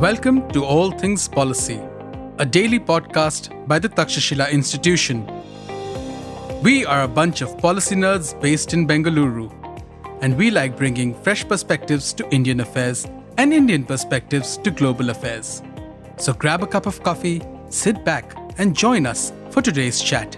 Welcome to All Things Policy, a daily podcast by the Takshashila Institution. We are a bunch of policy nerds based in Bengaluru, and we like bringing fresh perspectives to Indian affairs and Indian perspectives to global affairs. So grab a cup of coffee, sit back, and join us for today's chat.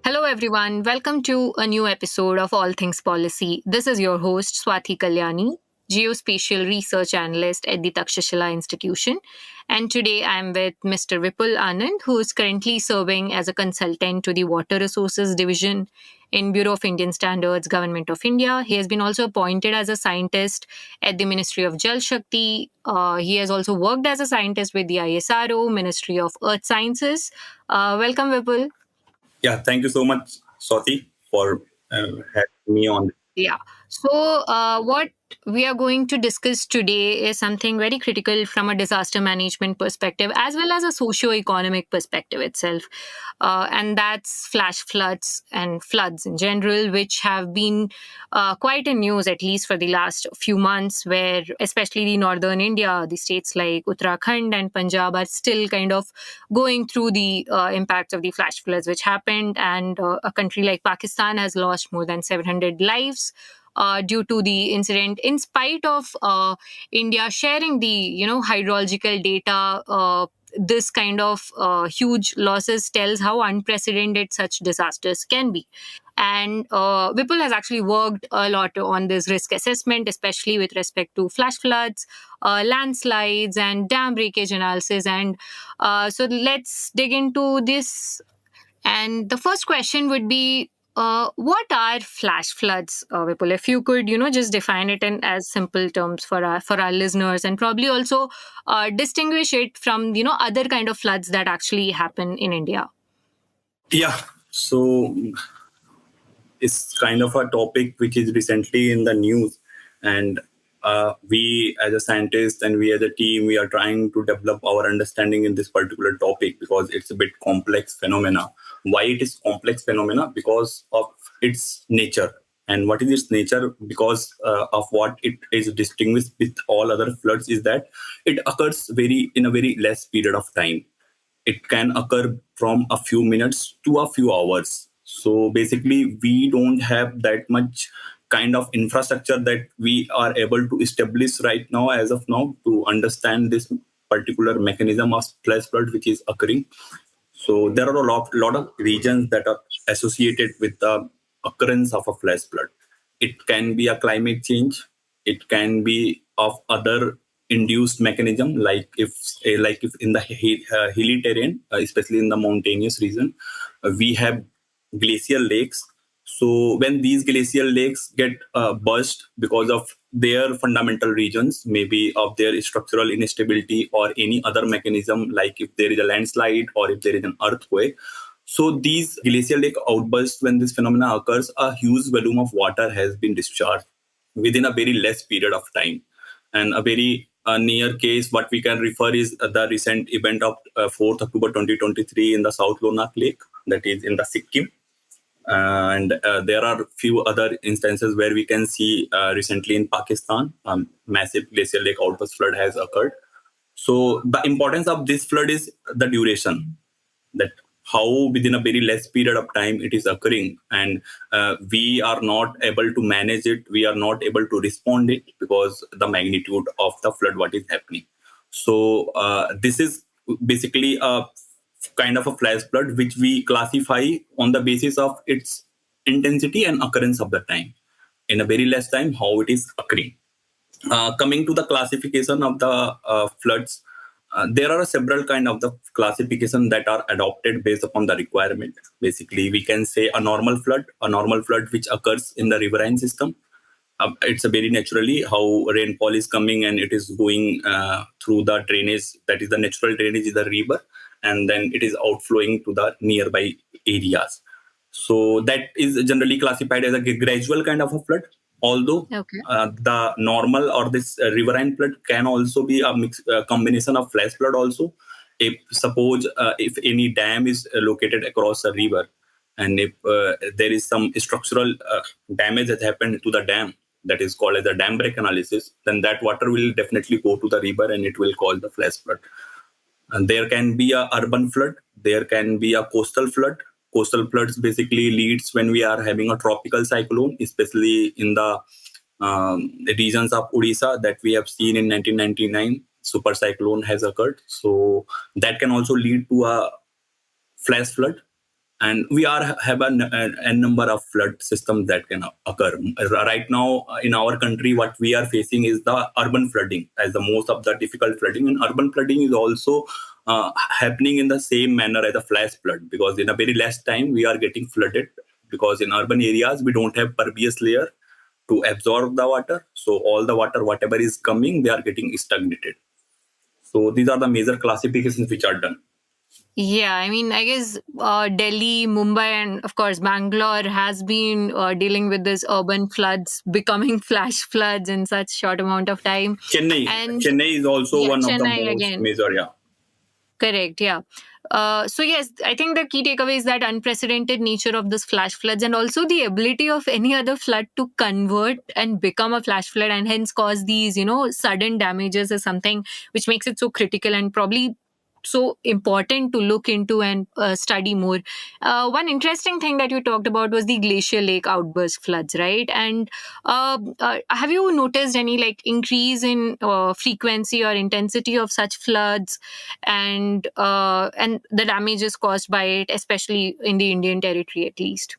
Hello everyone, welcome to a new episode of All Things Policy. This is your host Swathi Kalyani, Geospatial Research Analyst at the Takshashila Institution. And today I'm with Mr. Vipul Anand, who is currently serving as a consultant to the Water Resources Division in Bureau of Indian Standards, Government of India. He has been also appointed as a scientist at the Ministry of Jal Shakti. He has also worked as a scientist with the ISRO, Ministry of Earth Sciences. Welcome, Vipul. Yeah, thank you so much, Swathi, for having me on. Yeah. So, what we are going to discuss today is something very critical from a disaster management perspective, as well as a socio-economic perspective itself. And that's flash floods and floods in general, which have been quite in news, at least for the last few months, where especially the northern India, the states like Uttarakhand and Punjab are still kind of going through the impacts of the flash floods which happened. And a country like Pakistan has lost more than 700 lives due to the incident, in spite of India sharing the hydrological data. This kind of huge losses tells how unprecedented such disasters can be. And Vipul has actually worked a lot on this risk assessment, especially with respect to flash floods, landslides, and dam breakage analysis. And so let's dig into this. And the first question would be, what are flash floods, Vipul? If you could, just define it in as simple terms for our listeners, and probably also distinguish it from, other kind of floods that actually happen in India. Yeah, so it's kind of a topic which is recently in the news, and we as a scientist and we as a team, we are trying to develop our understanding in this particular topic because it's a bit complex phenomena. Why it is complex phenomena? Because of its nature. And what is its nature? Because of what it is distinguished with all other floods is that it occurs in a very less period of time. It can occur from a few minutes to a few hours. So basically, we don't have that much kind of infrastructure that we are able to establish right now, as of now, to understand this particular mechanism of flash flood which is occurring. So there are a lot of regions that are associated with the occurrence of a flash flood. It can be a climate change. It can be of other induced mechanism, like if in the hilly terrain, especially in the mountainous region, we have glacial lakes. So when these glacial lakes get burst because of their fundamental reasons, maybe of their structural instability or any other mechanism, like if there is a landslide or if there is an earthquake. So these glacial lake outbursts, when this phenomena occurs, a huge volume of water has been discharged within a very less period of time. And a very near case, what we can refer is the recent event of 4th October 2023 in the South Lonak Lake, that is in the Sikkim. And there are few other instances where we can see recently in Pakistan, massive glacial lake outburst flood has occurred. So the importance of this flood is the duration, that how within a very less period of time it is occurring, and we are not able to manage it. We are not able to respond it because the magnitude of the flood, what is happening. So this is basically a kind of a flash flood which we classify on the basis of its intensity and occurrence of the time, in a very less time how it is occurring. Coming to the classification of the floods, there are several kind of the classification that are adopted based upon the requirement. Basically, we can say a normal flood which occurs in the riverine system. It's a very naturally how rainfall is coming and it is going through the drainage, that is the natural drainage is the river, and then it is outflowing to the nearby areas. So that is generally classified as a gradual kind of a flood. Although the normal or this riverine flood can also be a combination of flash flood also. If suppose if any dam is located across a river, and if there is some structural damage that happened to the dam, that is called as a dam break analysis, then that water will definitely go to the river and it will cause the flash flood. And there can be a urban flood, there can be a coastal flood. Coastal floods basically leads when we are having a tropical cyclone, especially in the regions of Odisha that we have seen in 1999. Super cyclone has occurred, so that can also lead to a flash flood. And we have a number of flood systems that can occur. Right now in our country, what we are facing is the urban flooding as the most of the difficult flooding. And urban flooding is also happening in the same manner as a flash flood, because in a very less time we are getting flooded, because in urban areas we don't have pervious layer to absorb the water. So all the water, whatever is coming, they are getting stagnated. So these are the major classifications which are done. Yeah, I mean, I guess Delhi, Mumbai, and of course Bangalore has been dealing with this urban floods becoming flash floods in such short amount of time. And Chennai is also yeah, one of the Chennai most again. major, yeah. Correct, yeah. So yes, I think the key takeaway is that unprecedented nature of this flash floods, and also the ability of any other flood to convert and become a flash flood and hence cause these, sudden damages is something which makes it so critical and probably so important to look into and study more. One interesting thing that you talked about was the glacial lake outburst floods, right? And have you noticed any like increase in frequency or intensity of such floods, and the damages caused by it, especially in the Indian territory, at least?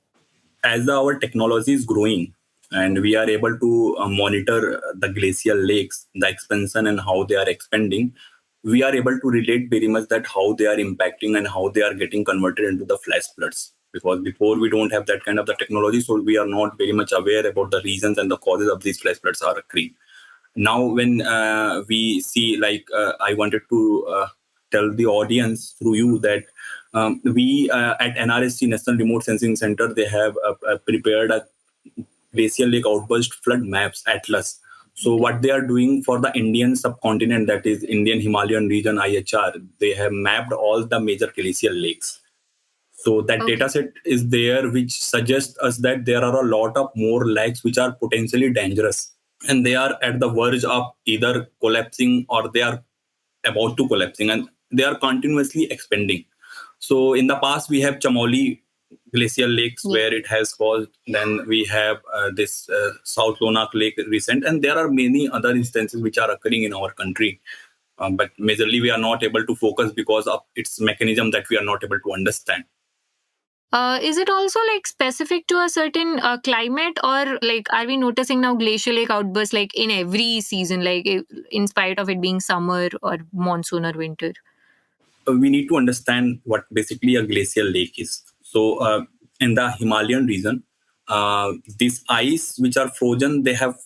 As our technology is growing and we are able to monitor the glacial lakes, the expansion and how they are expanding, we are able to relate very much that how they are impacting and how they are getting converted into the flash floods. Because before we don't have that kind of the technology, so we are not very much aware about the reasons and the causes of these flash floods are occurring. Now when we see, like I wanted to tell the audience through you that we at NRSC, National Remote Sensing Center, they have prepared a glacial lake outburst flood maps atlas. So what they are doing for the Indian subcontinent, that is Indian Himalayan region IHR, they have mapped all the major glacial lakes. So that Okay. data set is there, which suggests us that there are a lot of more lakes which are potentially dangerous, and they are at the verge of either collapsing or they are about to collapsing, and they are continuously expanding. So in the past we have Chamoli glacial lakes Yeah. where it has caused, then we have this South Lonak lake recent, and there are many other instances which are occurring in our country. But majorly we are not able to focus because of its mechanism that we are not able to understand. Is it also like specific to a certain climate, or like are we noticing now glacial lake outbursts like in every season, like in spite of it being summer or monsoon or winter? We need to understand what basically a glacial lake is. So, in the Himalayan region, these ice which are frozen, they have,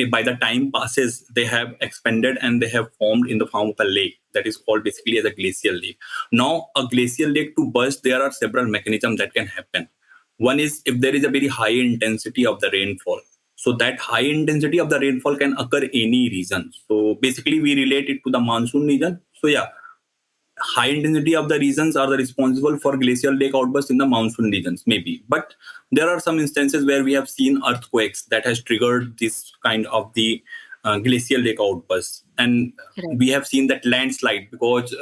by the time passes, they have expanded and they have formed in the form of a lake that is called basically as a glacial lake. Now, a glacial lake to burst, there are several mechanisms that can happen. One is if there is a very high intensity of the rainfall. So that high intensity of the rainfall can occur any region. So basically, we relate it to the monsoon region. So yeah, high intensity of the regions are the responsible for glacial lake outbursts in the monsoon regions, maybe. But there are some instances where we have seen earthquakes that has triggered this kind of the glacial lake outbursts, and Right. we have seen that landslide because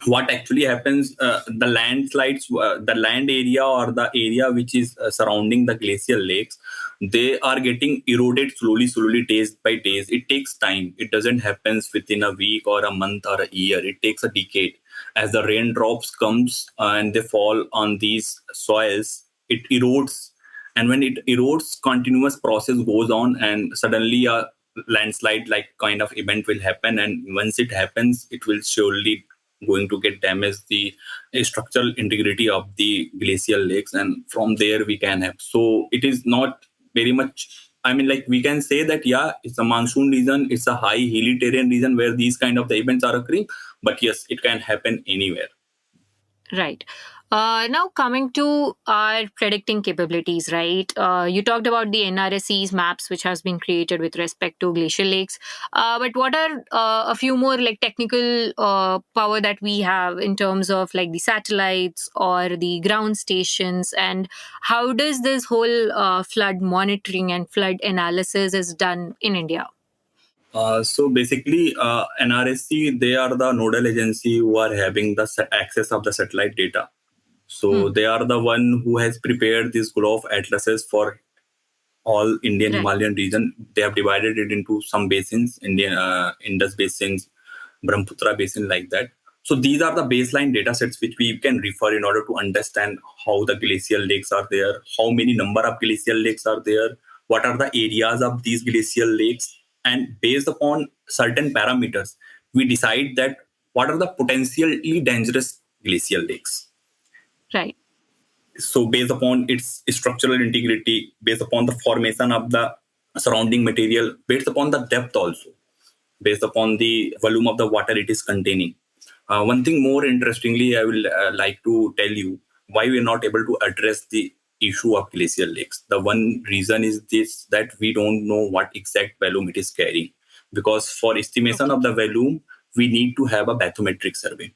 what actually happens, the landslides, the land area or the area which is surrounding the glacial lakes, they are getting eroded slowly days by days. It takes time, it doesn't happen within a week or a month or a year, it takes a decade. As the raindrops comes and they fall on these soils, it erodes, and when it erodes, continuous process goes on, and suddenly a landslide like kind of event will happen, and once it happens, it will surely going to get damage the structural integrity of the glacial lakes, and from there we can have. So it is not very much, I mean, like we can say that yeah, it's a monsoon region, it's a high hilly terrain region where these kind of the events are occurring, but yes, it can happen anywhere. Right. Now coming to our predicting capabilities, right? You talked about the NRSE's maps, which has been created with respect to glacial lakes. But what are a few more like technical power that we have in terms of like the satellites or the ground stations, and how does this whole flood monitoring and flood analysis is done in India? So basically, NRSC, they are the nodal agency who are having the access of the satellite data. So they are the one who has prepared this graph atlases for all Indian Right. Himalayan region. They have divided it into some basins, Indian Indus basins, Brahmaputra basin, like that. So these are the baseline data sets which we can refer in order to understand how the glacial lakes are there, how many number of glacial lakes are there, what are the areas of these glacial lakes, and based upon certain parameters, we decide that what are the potentially dangerous glacial lakes. Right. So based upon its structural integrity, based upon the formation of the surrounding material, based upon the depth also, based upon the volume of the water it is containing. One thing more interestingly, I will like to tell you why we are not able to address the issue of glacial lakes. The one reason is this, that we don't know what exact volume it is carrying. Because for estimation Okay. of the volume, we need to have a bathymetric survey.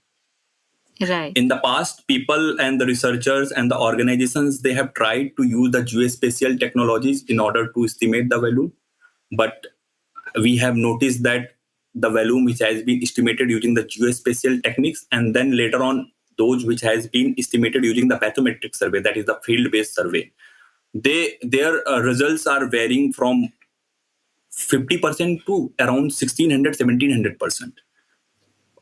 Right. In the past, people and the researchers and the organizations, they have tried to use the geospatial technologies in order to estimate the volume. But we have noticed that the volume which has been estimated using the geospatial techniques, and then later on those which has been estimated using the bathymetric survey, that is the field-based survey, their results are varying from 50% to around 1600, 1700%.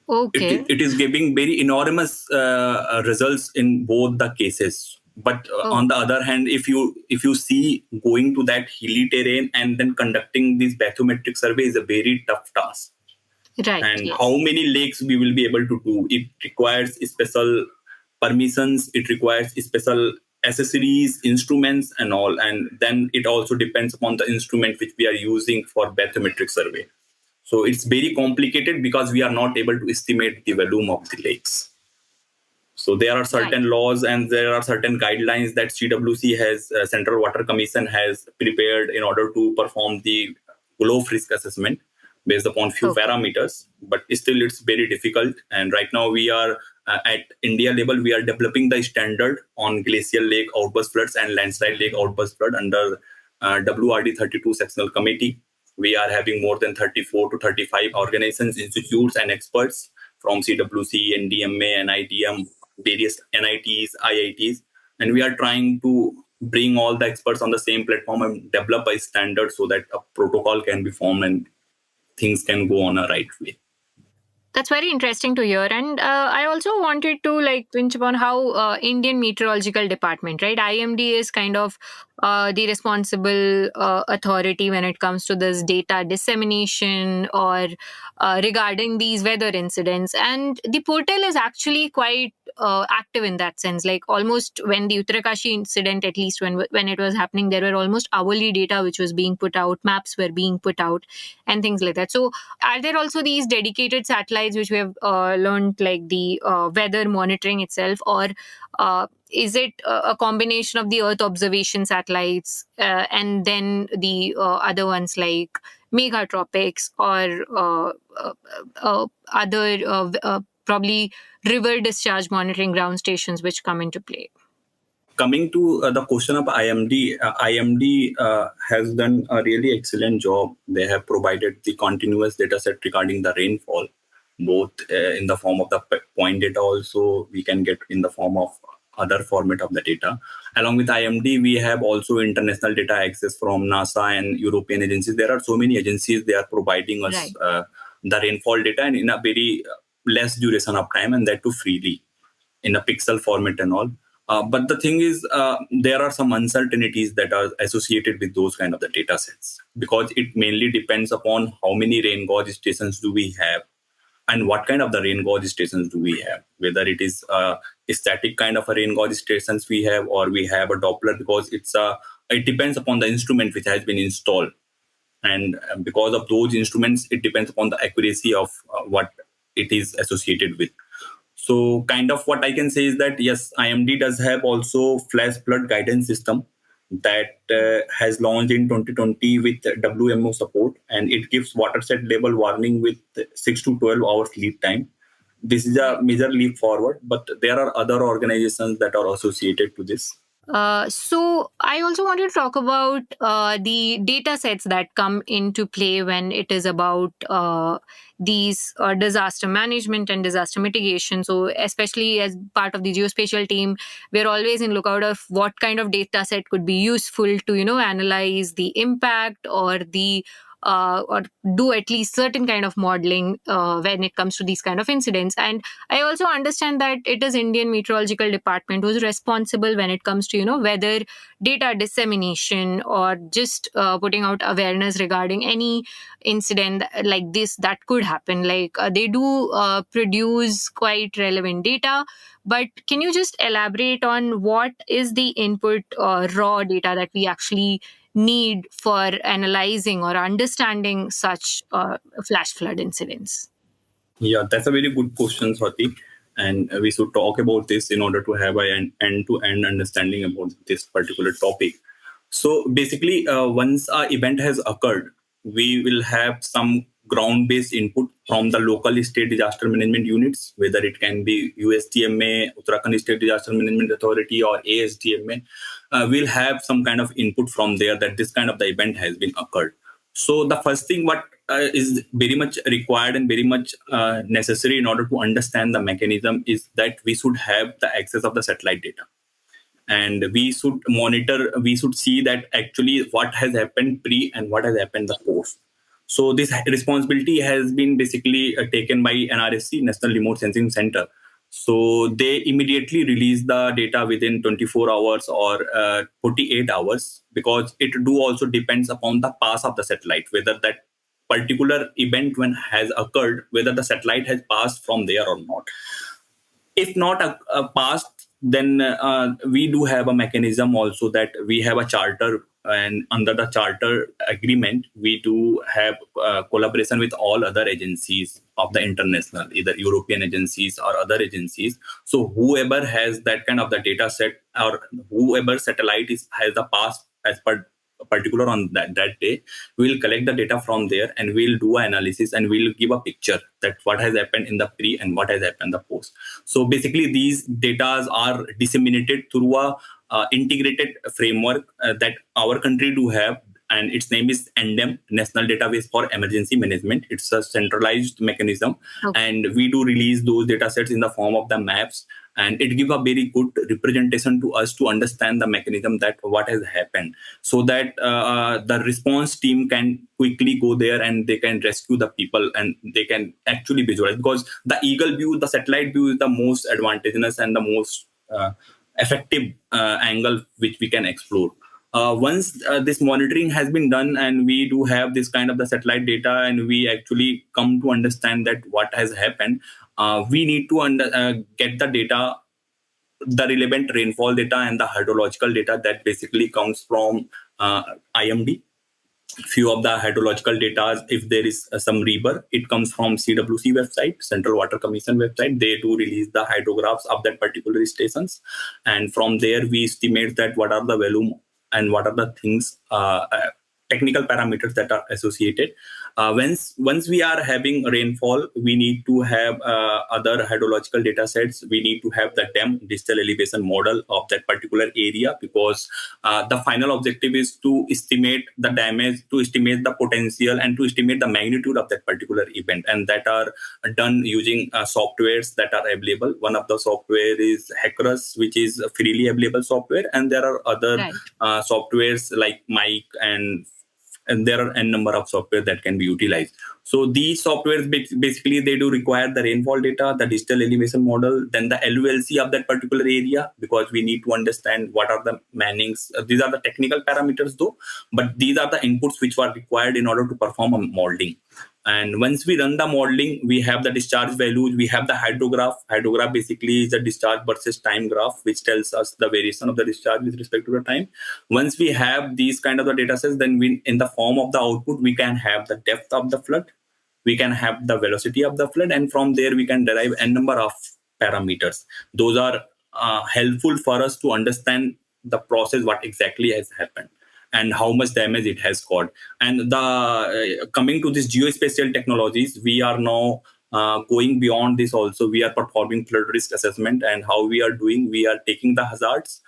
Okay. It is giving very enormous results in both the cases. But Oh. on the other hand, if you see going to that hilly terrain and then conducting this bathymetric survey is a very tough task. Right. And how Yes. many lakes we will be able to do? It requires special permissions. It requires special accessories, instruments, and all. And then it also depends upon the instrument which we are using for bathymetric survey. So it's very complicated because we are not able to estimate the volume of the lakes. So there are Right. certain laws and there are certain guidelines that CWC has, Central Water Commission has prepared in order to perform the globe risk assessment based upon few Okay. parameters. But still, it's very difficult. And right now, we are at India level, we are developing the standard on glacial lake outburst floods and landslide lake outburst flood under WRD 32 sectional committee. We are having more than 34 to 35 organizations, institutes, and experts from CWC, NDMA, NIDM, various NITs, IITs, and we are trying to bring all the experts on the same platform and develop a standard so that a protocol can be formed and things can go on a right way. That's very interesting to hear. And I also wanted to like pinch upon how Indian Meteorological Department, right? IMD is kind of the responsible authority when it comes to this data dissemination or regarding these weather incidents. And the portal is actually quite active in that sense. Like almost when the Uttarakashi incident, at least when it was happening, there were almost hourly data which was being put out, maps were being put out, and things like that. So are there also these dedicated satellites which we have learned, like the weather monitoring itself, or is it a combination of the Earth observation satellites and then the other ones like megatropics or other probably river discharge monitoring ground stations which come into play? Coming to the question of IMD, IMD has done a really excellent job. They have provided the continuous data set regarding the rainfall, both in the form of the point data, also we can get in the form of other format of the data. Along with IMD, we have also international data access from NASA and European agencies. There are so many agencies, they are providing us Right. the rainfall data and in a very less duration of time, and that too freely in a pixel format and all. But the thing is, there are some uncertainties that are associated with those kind of the data sets, because it mainly depends upon how many rain gauge stations do we have and what kind of the rain gauge stations do we have, whether it is a static kind of a rain gauge stations we have or we have a Doppler, because it depends upon the instrument which has been installed. And because of those instruments, it depends upon the accuracy of what it is associated with. So kind of what I can say is that yes, IMD does have also flash flood guidance system that has launched in 2020 with WMO support, and it gives watershed level warning with 6 to 12 hours lead time. This is a major leap forward, but there are other organizations that are associated to this. So I also wanted to talk about the data sets that come into play when it is about these disaster management and disaster mitigation. So especially as part of the geospatial team, we're always in lookout of what kind of data set could be useful to analyze the impact or do at least certain kind of modeling when it comes to these kind of incidents. And I also understand that it is Indian Meteorological Department who's responsible when it comes to weather data dissemination or just putting out awareness regarding any incident like this that could happen. Like they do produce quite relevant data, but can you just elaborate on what is the input raw data that we actually need for analyzing or understanding such flash flood incidents? Yeah, that's a very good question, Swati. And we should talk about this in order to have an end-to-end understanding about this particular topic. So basically, once an event has occurred, we will have some ground-based input from the local state disaster management units, whether it can be USDMA, Uttarakhand State Disaster Management Authority, or ASDMA. We'll have some kind of input from there that this kind of the event has been occurred. So the first thing what is very much required and very much necessary in order to understand the mechanism is that we should have the access of the satellite data, and we should monitor, we should see that actually what has happened pre and what has happened the post. So this responsibility has been basically taken by NRSC, National Remote Sensing Center. So they immediately release the data within 24 hours or 48 hours, because it do also depends upon the pass of the satellite, whether that particular event when has occurred, whether the satellite has passed from there or not. If not passed, then we do have a mechanism also that we have a charter, and under the charter agreement we do have collaboration with all other agencies of the international, either European agencies or other agencies. So whoever has that kind of the data set, or whoever satellite has the pass as per particular on that day, we'll collect the data from there and we'll do an analysis and we'll give a picture that what has happened in the pre and what has happened in the post. So basically these data are disseminated through a integrated framework that our country do have, and its name is NDEM, National Database for Emergency Management. It's a centralized mechanism. Okay. And we do release those data sets in the form of the maps, and it gives a very good representation to us to understand the mechanism that what has happened, so that the response team can quickly go there and they can rescue the people and they can actually visualize, because the eagle view, the satellite view is the most advantageous and the most effective angle which we can explore. Once this monitoring has been done and we do have this kind of the satellite data and we actually come to understand that what has happened, we need to get the data, the relevant rainfall data and the hydrological data that basically comes from IMD. Few of the hydrological data, if there is some river, it comes from CWC website, Central Water Commission website. They do release the hydrographs of that particular stations, and from there we estimate that what are the volume and what are the things, technical parameters that are associated. Once we are having rainfall, we need to have other hydrological data sets. We need to have the DEM, digital elevation model of that particular area, because the final objective is to estimate the damage, to estimate the potential, and to estimate the magnitude of that particular event. And that are done using softwares that are available. One of the software is Hackers, which is a freely available software, and there are other softwares like Mike, and there are n number of software that can be utilized. So these softwares basically they do require the rainfall data, the digital elevation model, then the LULC of that particular area, because we need to understand what are the mannings. These are the technical parameters though, but these are the inputs which were required in order to perform a modeling. And once we run the modeling, we have the discharge values, we have the hydrograph. Hydrograph basically is a discharge versus time graph, which tells us the variation of the discharge with respect to the time. Once we have these kind of the data sets, then we, in the form of the output, we can have the depth of the flood, we can have the velocity of the flood, and from there we can derive n number of parameters. Those are helpful for us to understand the process, what exactly has happened and how much damage it has caused. And the coming to this geospatial technologies, we are now going beyond this also. We are performing flood risk assessment, and how we are doing, we are taking the hazards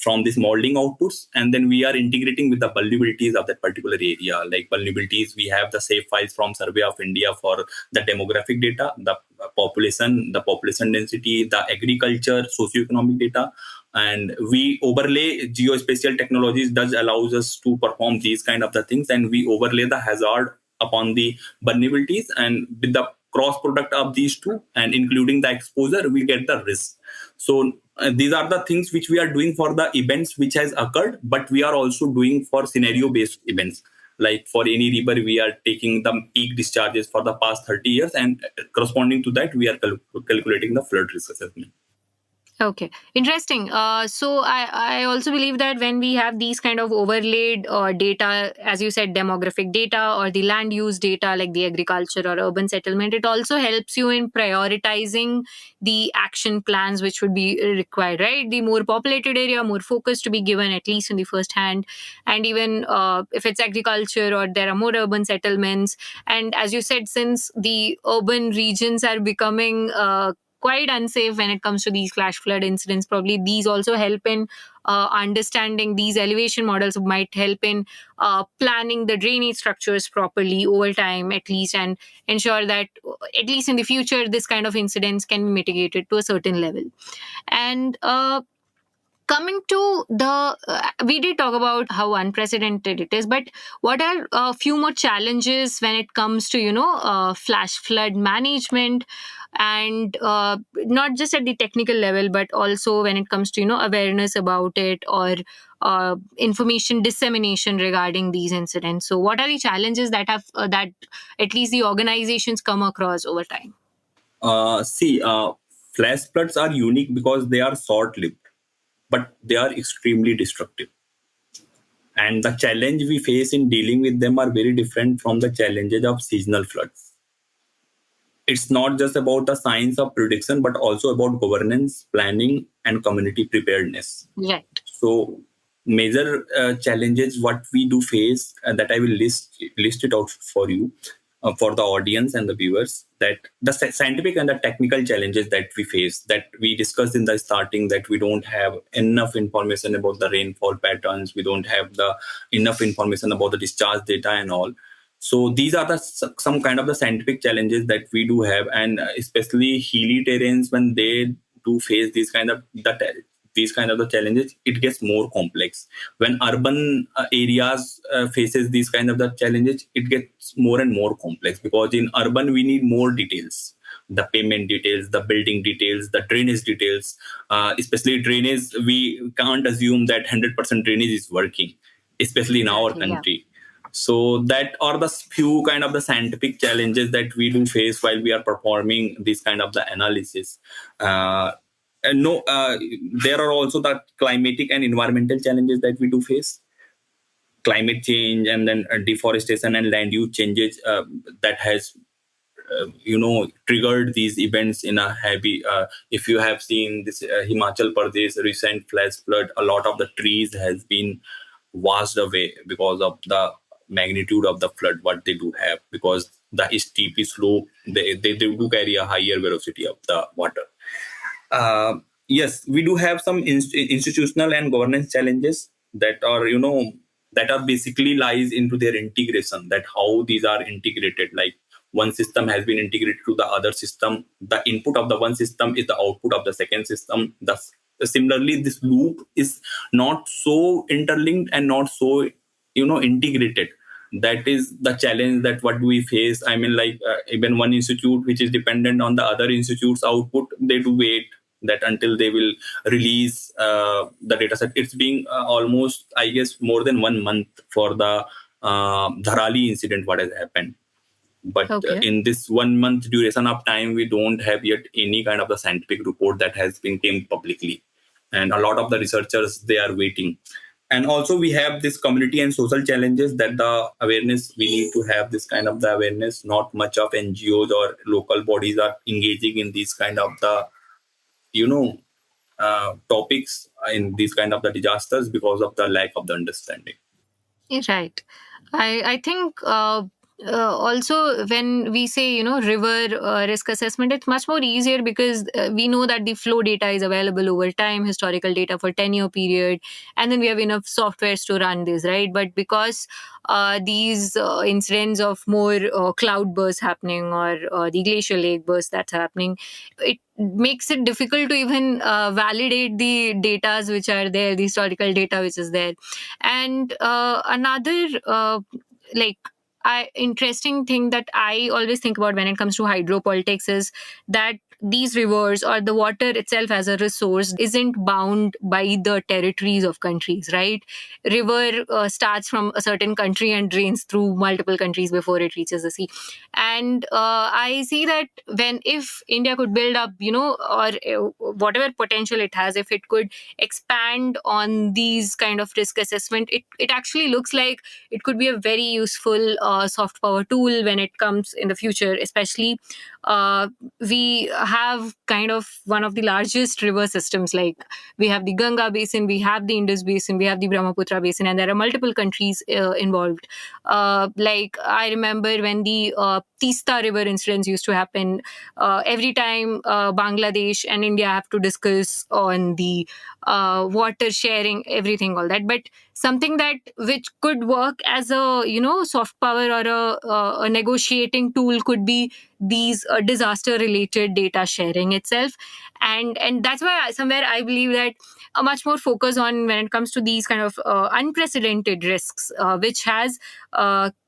from these modeling outputs, and then we are integrating with the vulnerabilities of that particular area. Like vulnerabilities, we have the save files from Survey of India for the demographic data, the population density, the agriculture, socioeconomic data, and we overlay geospatial technologies does allows us to perform these kind of the things, and we overlay the hazard upon the vulnerabilities, and with the cross product of these two and including the exposure, we get the risk. So these are the things which we are doing for the events which has occurred, but we are also doing for scenario based events. Like for any river, we are taking the peak discharges for the past 30 years, and corresponding to that, we are calculating the flood risk assessment. Okay, interesting. So I also believe that when we have these kind of overlaid data, as you said, demographic data or the land use data like the agriculture or urban settlement, it also helps you in prioritizing the action plans which would be required, right? The more populated area, more focus to be given, at least in the first hand. And even if it's agriculture or there are more urban settlements. And as you said, since the urban regions are becoming quite unsafe when it comes to these flash flood incidents, probably these also help in understanding. These elevation models might help in planning the drainage structures properly over time, at least, and ensure that at least in the future this kind of incidents can be mitigated to a certain level. And coming to we did talk about how unprecedented it is, but what are a few more challenges when it comes to, flash flood management, and not just at the technical level, but also when it comes to, awareness about it, or information dissemination regarding these incidents? So what are the challenges that have that at least the organizations come across over time? Flash floods are unique because they are short-lived, but they are extremely destructive. And the challenge we face in dealing with them are very different from the challenges of seasonal floods. It's not just about the science of prediction, but also about governance, planning, and community preparedness. Right. So, major challenges what we do face, that I will list it out for you, for the audience and the viewers, that the scientific and the technical challenges that we face, that we discussed in the starting, that we don't have enough information about the rainfall patterns, we don't have the enough information about the discharge data and all. So these are some kind of the scientific challenges that we do have, and especially hilly terrains, when they do face these kind of the challenges, it gets more complex. When urban areas faces these kind of the challenges, it gets more and more complex, because in urban we need more details, the payment details, the building details, the drainage details. Especially drainage, we can't assume that 100% drainage is working, especially in our country. Yeah. So that are the few kind of the scientific challenges that we do face while we are performing this kind of the analysis. There are also the climatic and environmental challenges that we do face. Climate change, and then deforestation and land use changes that has triggered these events in a heavy. If you have seen this Himachal Pradesh recent flash flood, a lot of the trees has been washed away because of the magnitude of the flood what they do have, because the steep slope, they do carry a higher velocity of the water. Yes, we do have some institutional and governance challenges that are basically lies into their integration, that how these are integrated. Like one system has been integrated to the other system. The input of the one system is the output of the second system. Similarly, this loop is not so interlinked and not so integrated. That is the challenge that what we face. I mean, like even one institute which is dependent on the other institute's output, they do wait that until they will release the data set. It's being almost, I guess, more than 1 month for the Dharali incident what has happened. But in this 1 month duration of time, we don't have yet any kind of the scientific report that has been came publicly. And a lot of the researchers, they are waiting. And also we have this community and social challenges, that the awareness, we need to have this kind of the awareness. Not much of NGOs or local bodies are engaging in these kind of the topics in these kind of the disasters because of the lack of the understanding. Right. I think also when we say, river risk assessment, it's much more easier because we know that the flow data is available over time, historical data for 10-year period, and then we have enough softwares to run this, right? But because these incidents of more cloud bursts happening or the glacial lake burst that's happening, it makes it difficult to even validate the data which are there, the historical data which is there. And another like interesting thing that I always think about when it comes to hydropolitics is that these rivers or the water itself as a resource isn't bound by the territories of countries, right? River starts from a certain country and drains through multiple countries before it reaches the sea. And I see that if India could build up, or whatever potential it has, if it could expand on these kind of risk assessment, it actually looks like it could be a very useful soft power tool when it comes in the future. Especially we have kind of one of the largest river systems. Like, we have the Ganga basin, we have the Indus basin, we have the Brahmaputra basin, and there are multiple countries involved. Like, I remember when the Teesta river incidents used to happen, every time Bangladesh and India have to discuss on the water sharing, everything, all that. But something that which could work as a soft power or a negotiating tool could be these disaster related data sharing itself. And that's why somewhere I believe that a much more focus on when it comes to these kind of unprecedented risks, which has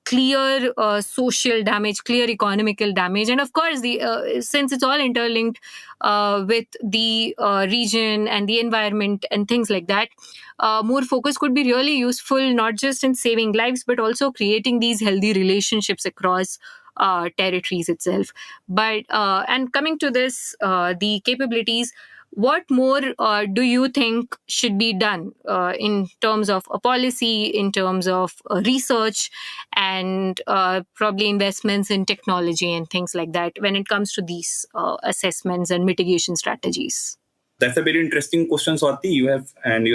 clear social damage, clear economical damage, and of course the since it's all interlinked with the region and the environment and things like that, more focus could be really useful, not just in saving lives but also creating these healthy relationships across territories itself. But and coming to this, the capabilities, what more do you think should be done in terms of a policy, in terms of research, and probably investments in technology and things like that when it comes to these assessments and mitigation strategies? That's a very interesting question, Swati. You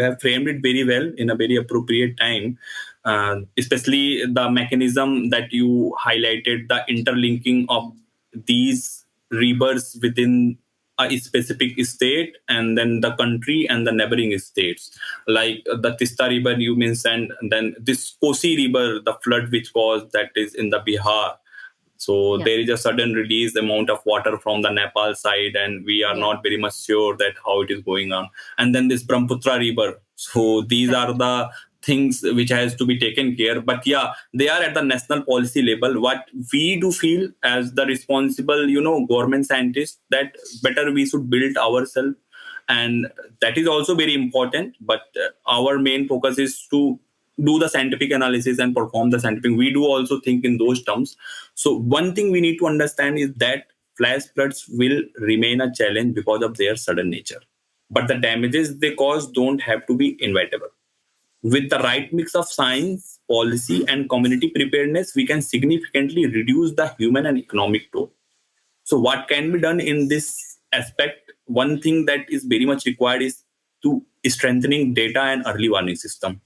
have framed it very well in a very appropriate time. Especially the mechanism that you highlighted, the interlinking of these rivers within a specific state and then the country and the neighboring states, like the Tista river you mentioned, and then this Kosi river, the flood which caused, that is in the Bihar. So there is a sudden release amount of water from the Nepal side, and we are not very much sure that how it is going on. And then this Brahmaputra river. So these are the things which has to be taken care. But yeah, they are at the national policy level. What we do feel as the responsible, government scientists, that better we should build ourselves. And that is also very important. But our main focus is to do the scientific analysis and perform the scientific. We do also think in those terms. So one thing we need to understand is that flash floods will remain a challenge because of their sudden nature. But the damages they cause don't have to be inevitable. With the right mix of science, policy, and community preparedness, we can significantly reduce the human and economic toll. So what can be done in this aspect? One thing that is very much required is to strengthening data and early warning system.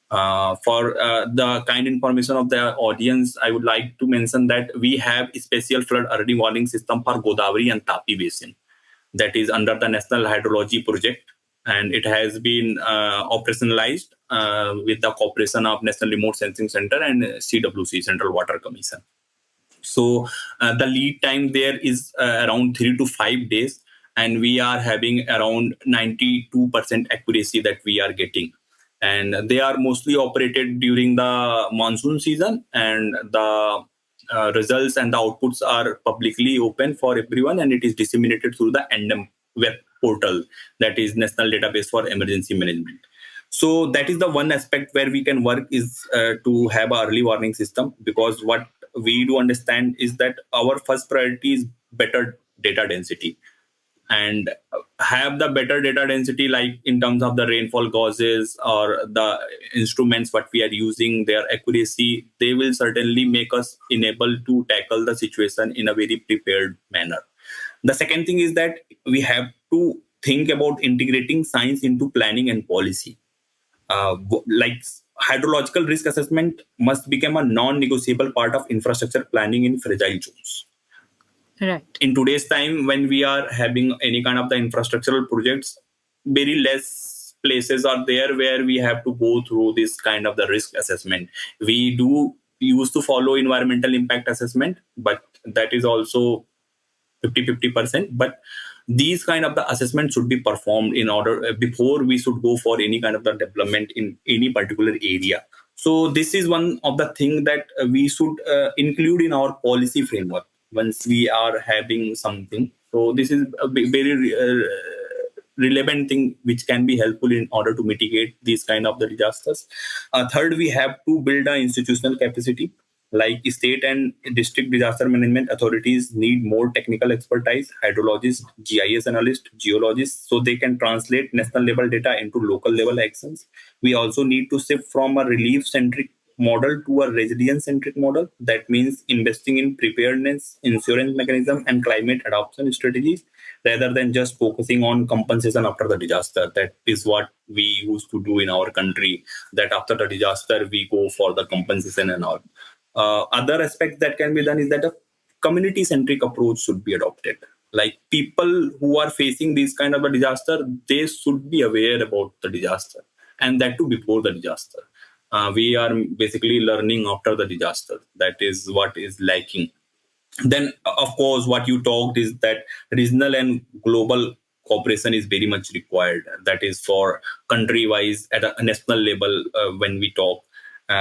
For the kind information of the audience, I would like to mention that we have a special flood early warning system for Godavari and Tapi Basin that is under the National Hydrology Project, and it has been operationalized with the cooperation of National Remote Sensing Center and CWC, Central Water Commission. So the lead time there is around 3 to 5 days, and we are having around 92% accuracy that we are getting. And they are mostly operated during the monsoon season, and the results and the outputs are publicly open for everyone, and it is disseminated through the NM web portal, that is National Database for Emergency Management. So that is the one aspect where we can work, is to have an early warning system, because what we do understand is that our first priority is better data density. And have the better data density, like in terms of the rainfall gauges or the instruments what we are using, their accuracy, they will certainly make us enable to tackle the situation in a very prepared manner. The second thing is that we have to think about integrating science into planning and policy. Like hydrological risk assessment must become a non-negotiable part of infrastructure planning in fragile zones. Right. In today's time, when we are having any kind of the infrastructural projects, very less places are there where we have to go through this kind of the risk assessment. We do used to follow environmental impact assessment, but that is also 50-50%. But these kind of the assessments should be performed in order before we should go for any kind of the development in any particular area. So this is one of the things that we should include in our policy framework once we are having something. So this is a very relevant thing which can be helpful in order to mitigate these kind of the disasters. Third, we have to build an institutional capacity. Like state and district disaster management authorities need more technical expertise, hydrologists, GIS analysts, geologists, so they can translate national level data into local level actions. We also need to shift from a relief centric model to a resilience centric model. That means investing in preparedness, insurance mechanism, and climate adaptation strategies rather than just focusing on compensation after the disaster. That is what we used to do in our country, that after the disaster we go for the compensation and all. Other aspect that can be done is that a community centric approach should be adopted. Like people who are facing this kind of a disaster, they should be aware about the disaster, and that too before the disaster. We are basically learning after the disaster. That is what is lacking. Then, of course, what you talked is that regional and global cooperation is very much required. That is for country-wise at a national level when we talk.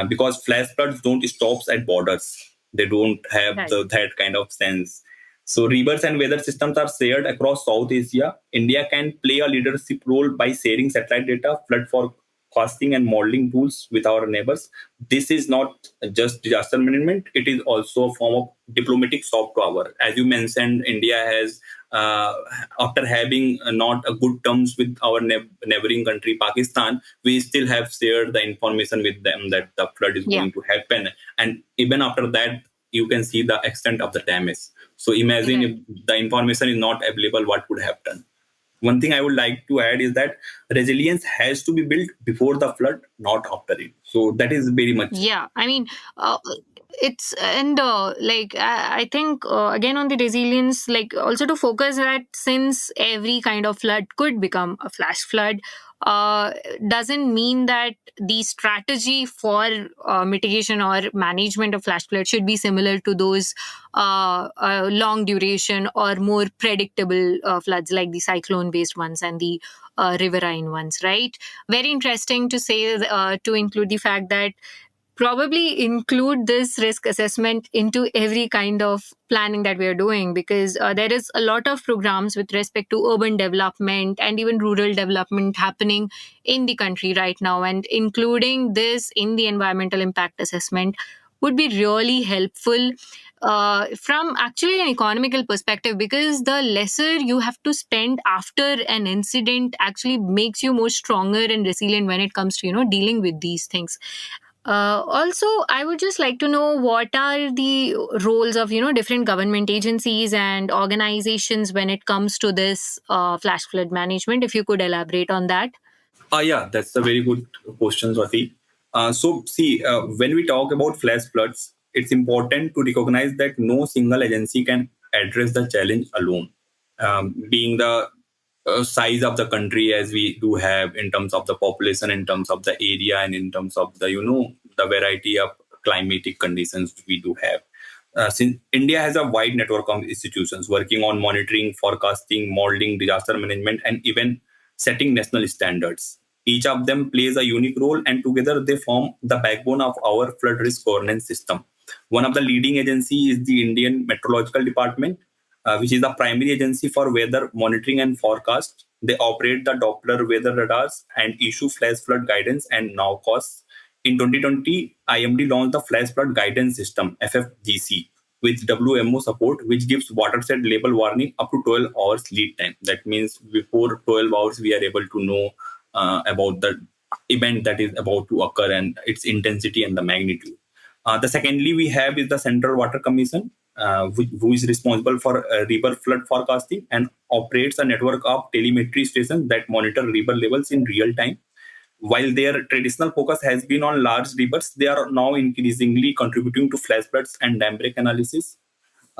Because flash floods don't stop at borders. They don't have Right. that kind of sense. So rivers and weather systems are shared across South Asia. India can play a leadership role by sharing satellite data, flood forecasting and modeling tools with our neighbors. This is not just disaster management, it is also a form of diplomatic soft power. As you mentioned, India has, after having not a good terms with our neighboring country, Pakistan, we still have shared the information with them that the flood is Yeah. going to happen. And even after that, you can see the extent of the damage. So imagine Right. if the information is not available, what would have done. One thing I would like to add is that resilience has to be built before the flood, not after it. So that is very much. Yeah, I mean, it's and like I think again on the resilience, like also to focus that since every kind of flood could become a flash flood, doesn't mean that the strategy for mitigation or management of flash flood should be similar to those long duration or more predictable floods like the cyclone based ones and the riverine ones, right? Very interesting to say to include the fact that probably include this risk assessment into every kind of planning that we are doing, because there is a lot of programs with respect to urban development and even rural development happening in the country right now, and including this in the environmental impact assessment would be really helpful from actually an economical perspective, because the lesser you have to spend after an incident actually makes you more stronger and resilient when it comes to dealing with these things. Also, I would just like to know what are the roles of different government agencies and organizations when it comes to this flash flood management. If you could elaborate on that. Yeah, that's a very good question, Swati. So, see, when we talk about flash floods, it's important to recognize that no single agency can address the challenge alone. Being the size of the country as we do have in terms of the population, in terms of the area, and in terms of the the variety of climatic conditions we do have. Since India has a wide network of institutions working on monitoring, forecasting, modeling, disaster management, and even setting national standards. Each of them plays a unique role, and together they form the backbone of our flood risk governance system. One of the leading agencies is the Indian Meteorological Department, which is the primary agency for weather monitoring and forecast. They operate the Doppler weather radars and issue flash flood guidance and nowcasts. In 2020, IMD launched the Flash Flood Guidance System, FFGC, with WMO support, which gives watershed level warning up to 12 hours lead time. That means before 12 hours, we are able to know about the event that is about to occur and its intensity and the magnitude. The secondly we have is the Central Water Commission. who is responsible for river flood forecasting and operates a network of telemetry stations that monitor river levels in real time. While their traditional focus has been on large rivers, they are now increasingly contributing to flash floods and dam break analysis.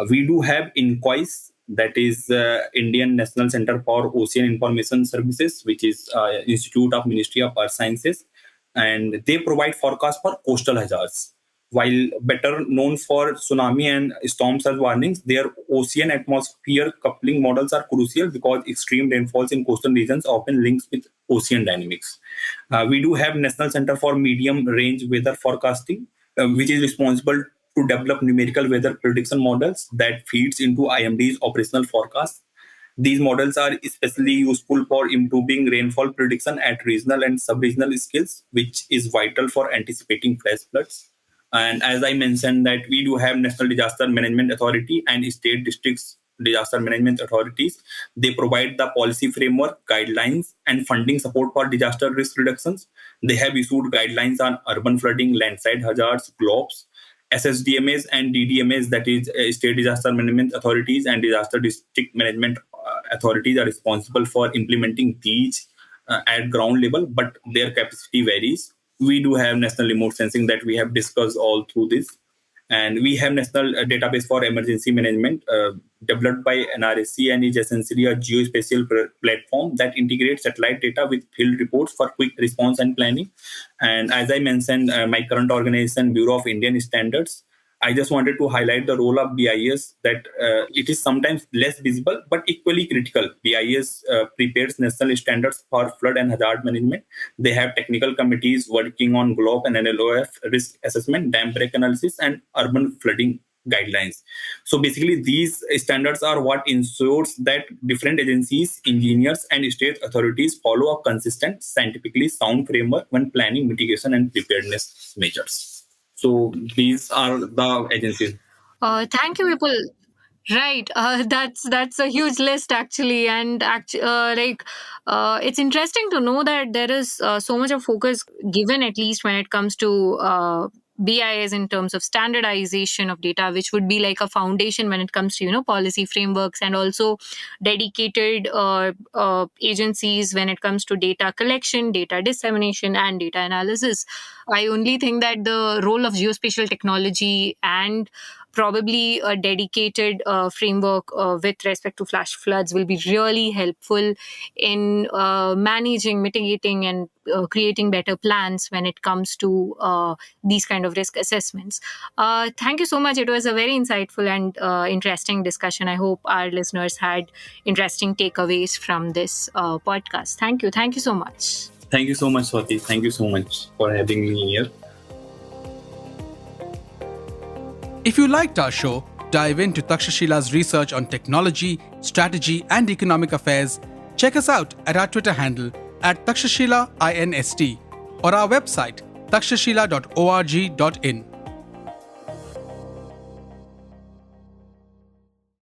We do have INCOIS, that is Indian National Center for Ocean Information Services, which is Institute of Ministry of Earth Sciences, and they provide forecasts for coastal hazards. While better known for tsunami and storm surge warnings, their ocean atmosphere coupling models are crucial because extreme rainfalls in coastal regions often links with ocean dynamics. We do have National Center for Medium Range Weather Forecasting, which is responsible to develop numerical weather prediction models that feeds into IMD's operational forecasts. These models are especially useful for improving rainfall prediction at regional and sub-regional scales, which is vital for anticipating flash floods. And as I mentioned, that we do have National Disaster Management Authority and state districts disaster management authorities. They provide the policy framework, guidelines, and funding support for disaster risk reductions. They have issued guidelines on urban flooding, landslide hazards, GLOBs. SSDMAs and DDMAs, that is State Disaster Management Authorities and Disaster District Management Authorities, are responsible for implementing these at ground level, but their capacity varies. We do have national remote sensing that we have discussed all through this. And we have National Database for Emergency Management developed by NRSC and is essentially a geospatial platform that integrates satellite data with field reports for quick response and planning. And as I mentioned, my current organization, Bureau of Indian Standards, I just wanted to highlight the role of BIS, that it is sometimes less visible but equally critical. BIS prepares national standards for flood and hazard management. They have technical committees working on GLOB and NLOF risk assessment, dam break analysis, and urban flooding guidelines. So basically, these standards are what ensures that different agencies, engineers, and state authorities follow a consistent, scientifically sound framework when planning mitigation and preparedness measures. So these are the agencies. Thank you, Vipul. Right, that's a huge list actually, and it's interesting to know that there is so much of focus given, at least when it comes to BIS, in terms of standardization of data, which would be like a foundation when it comes to policy frameworks, and also dedicated agencies when it comes to data collection, data dissemination, and data analysis. I only think that the role of geospatial technology and probably a dedicated framework with respect to flash floods will be really helpful in managing, mitigating, and creating better plans when it comes to these kind of risk assessments. Thank you so much. It was a very insightful and interesting discussion. I hope our listeners had interesting takeaways from this podcast. Thank you. Thank you so much. Thank you so much, Swathi. Thank you so much for having me here. If you liked our show, dive into Takshashila's research on technology, strategy, and economic affairs. Check us out at our Twitter handle @Takshashila INST or our website takshashila.org.in.